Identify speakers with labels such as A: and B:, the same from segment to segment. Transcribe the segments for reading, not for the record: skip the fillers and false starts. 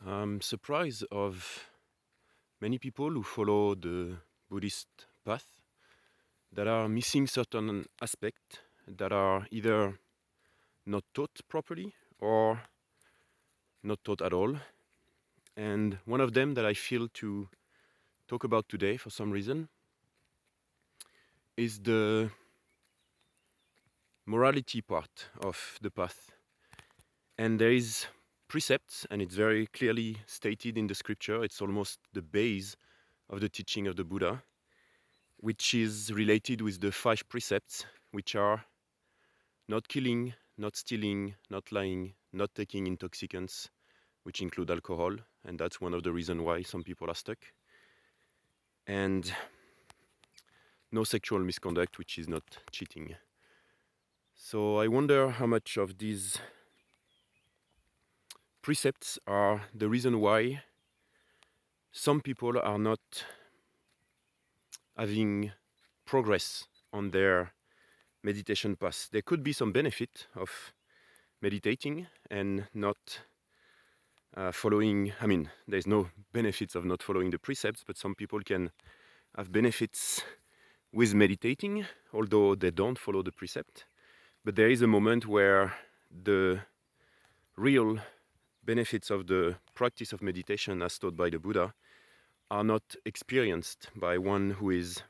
A: I'm surprised of many people who follow the Buddhist path that are missing certain aspects that are either not taught properly or not taught at all. And one of them that I feel to talk about today for some reason is the morality part of the path. And there is precepts, and it's very clearly stated in the scripture. It's almost the base of the teaching of the Buddha, which is related with the 5 precepts, which are not killing, not stealing, not lying, not taking intoxicants, which include alcohol, and that's one of the reasons why some people are stuck, and no sexual misconduct, which is not cheating. So I wonder how much of these precepts are the reason why some people are not having progress on their meditation path. There could be some benefit of meditating and not following. I mean, there's no benefits of not following the precepts, but some people can have benefits with meditating, although they don't follow the precept. But there is a moment where the real benefits of the practice of meditation as taught by the Buddha are not experienced by one who is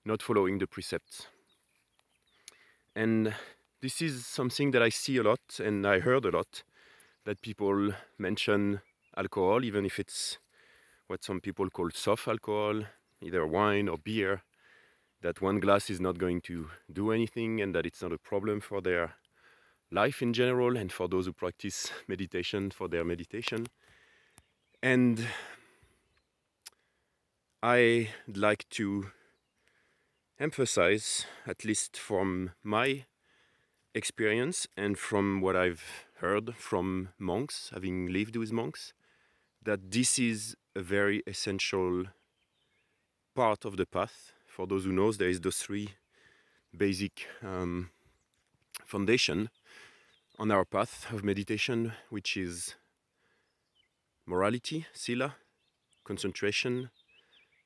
A: not following the precepts. And this is something that I see a lot and I heard a lot, that people mention alcohol, even if it's what some people call soft alcohol, either wine or beer, that one glass is not going to do anything and that it's not a problem for their life in general and for those who practice meditation for their meditation. And I'd like to emphasize, at least from my experience and from what I've heard from monks, having lived with monks, that this is a very essential part of the path. For those who knows, there is those 3 basic foundation on our path of meditation, which is morality, sila, concentration,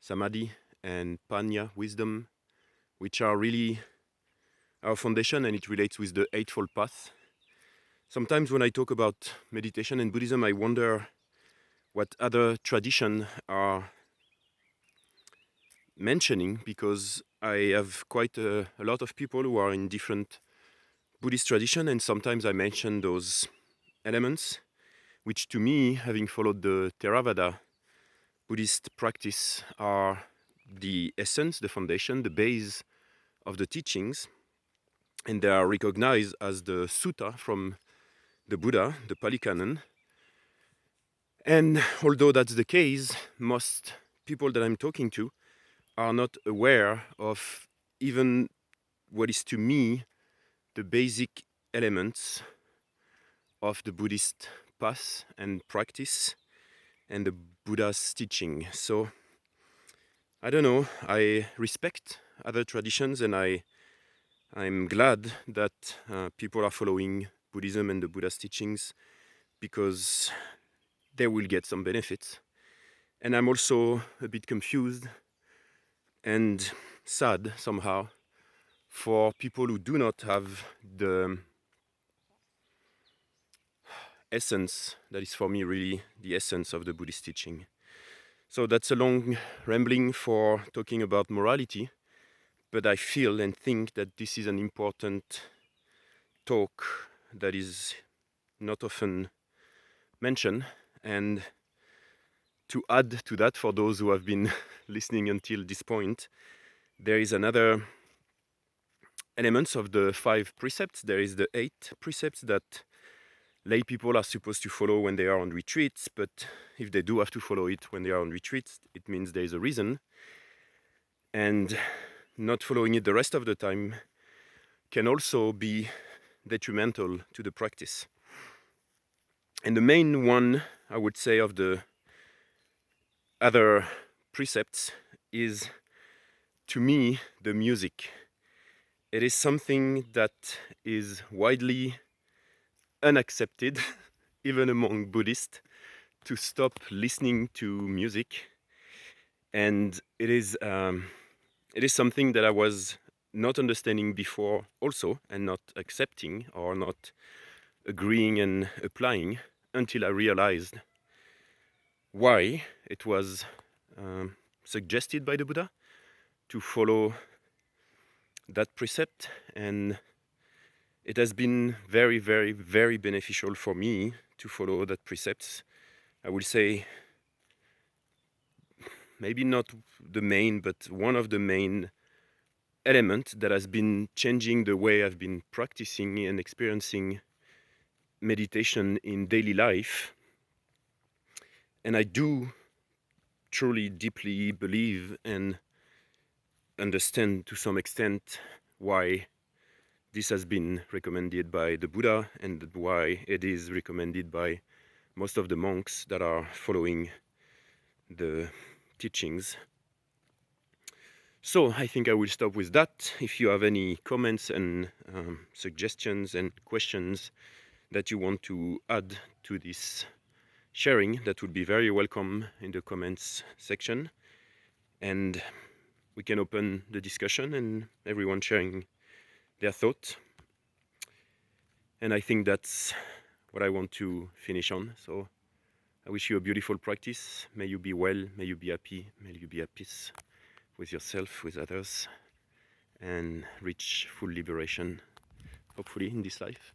A: samadhi, and panya, wisdom, which are really our foundation, and it relates with the Eightfold Path. Sometimes when I talk about meditation and Buddhism, I wonder what other traditions are mentioning, because I have quite a lot of people who are in different Buddhist tradition, and sometimes I mention those elements, which to me, having followed the Theravada Buddhist practice, are the essence, the foundation, the base of the teachings, and they are recognized as the sutta from the Buddha, the Pali Canon. And although that's the case, most people that I'm talking to are not aware of even what is to me the basic elements of the Buddhist path and practice and the Buddha's teaching. So I don't know, I respect other traditions, and I'm glad that people are following Buddhism and the Buddha's teachings, because they will get some benefits. And I'm also a bit confused and sad somehow for people who do not have the essence that is for me really the essence of the Buddhist teaching. So that's a long rambling for talking about morality, but I feel and think that this is an important talk that is not often mentioned. And to add to that, for those who have been listening until this point, there is another elements of the 5 precepts. There is the 8 precepts that lay people are supposed to follow when they are on retreats, but if they do have to follow it when they are on retreats, it means there is a reason. And not following it the rest of the time can also be detrimental to the practice. And the main one, I would say, of the other precepts is, to me, the music. It is something that is widely unaccepted, even among Buddhists, to stop listening to music, and it is something that I was not understanding before also, and not accepting or not agreeing and applying until I realized why it was suggested by the Buddha to follow that precept. And it has been very, very, very beneficial for me to follow that precepts. I will say maybe not the main, but one of the main elements that has been changing the way I've been practicing and experiencing meditation in daily life. And I do truly, deeply believe and understand to some extent why this has been recommended by the Buddha and why it is recommended by most of the monks that are following the teachings. So I think I will stop with that. If you have any comments and suggestions and questions that you want to add to this sharing, that would be very welcome in the comments section. And we can open the discussion and everyone sharing their thoughts. And I think that's what I want to finish on. So I wish you a beautiful practice. May you be well, may you be happy, may you be at peace with yourself, with others, and reach full liberation, hopefully, in this life.